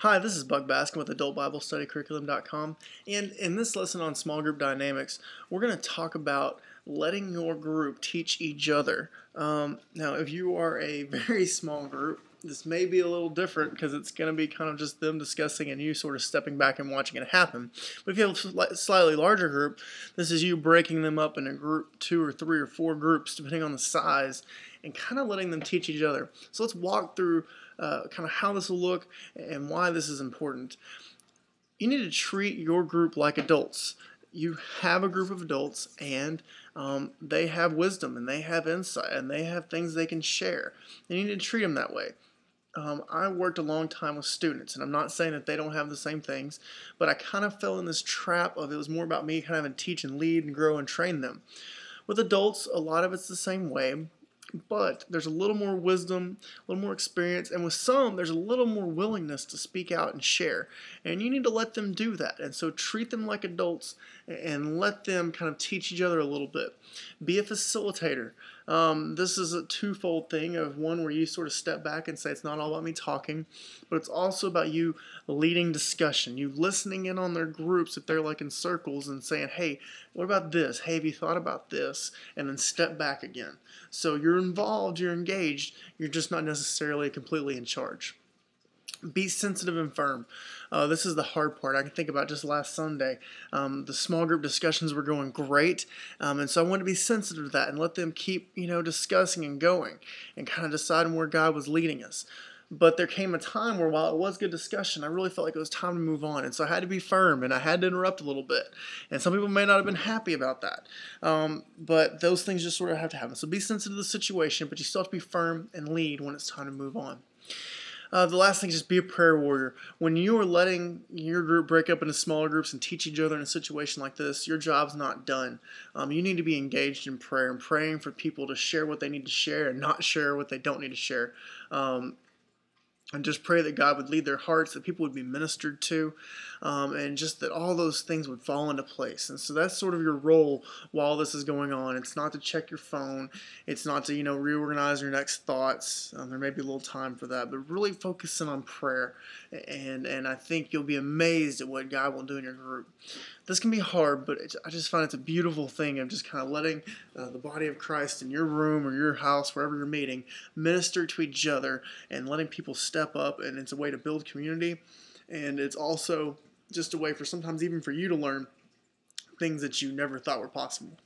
Hi, this is Buck Baskin with AdultBibleStudyCurriculum.com, and in this lesson on small group dynamics, we're going to talk about letting your group teach each other. Now, if you are a very small group, this may be a little different because it's going to be kind of just them discussing and you sort of stepping back and watching it happen. But if you have a slightly larger group, this is you breaking them up in a group, 2 or 3 or 4 groups, depending on the size, and kind of letting them teach each other. So let's walk through kind of how this will look and why this is important. You need to treat your group like adults. You have a group of adults, and they have wisdom, and they have insight, and they have things they can share. And you need to treat them that way. I worked a long time with students, and I'm not saying that they don't have the same things, but I kind of fell in this trap of it was more about me kind of having to teach and lead and grow and train them. With adults, a lot of it's the same way, but there's a little more wisdom, a little more experience, and with some, there's a little more willingness to speak out and share. And you need to let them do that. And so treat them like adults and let them kind of teach each other a little bit. Be a facilitator. This is a twofold thing of one where you sort of step back and say it's not all about me talking, but it's also about you leading discussion, you listening in on their groups if they're like in circles and saying, hey, what about this? Hey, have you thought about this? And then step back again. So you're involved, you're engaged, you're just not necessarily completely in charge. Be sensitive and firm. This is the hard part. I can think about just last Sunday. The small group discussions were going great, and so I wanted to be sensitive to that and let them keep, discussing and going and kind of deciding where God was leading us. But there came a time where while it was good discussion, I really felt like it was time to move on. And so I had to be firm and I had to interrupt a little bit. And some people may not have been happy about that. But those things just sort of have to happen. So be sensitive to the situation, but you still have to be firm and lead when it's time to move on. The last thing is just be a prayer warrior. When you are letting your group break up into smaller groups and teach each other in a situation like this, your job's not done. You need to be engaged in prayer and praying for people to share what they need to share and not share what they don't need to share. And just pray that God would lead their hearts, that people would be ministered to, and just that all those things would fall into place. And so that's sort of your role while this is going on. It's not to check your phone. It's not to, reorganize your next thoughts. There may be a little time for that, but really focusing on prayer. And I think you'll be amazed at what God will do in your group. This can be hard, but I just find it's a beautiful thing of just kind of letting the body of Christ in your room or your house, wherever you're meeting, minister to each other and letting people step up. And it's a way to build community. And it's also just a way for sometimes even for you to learn things that you never thought were possible.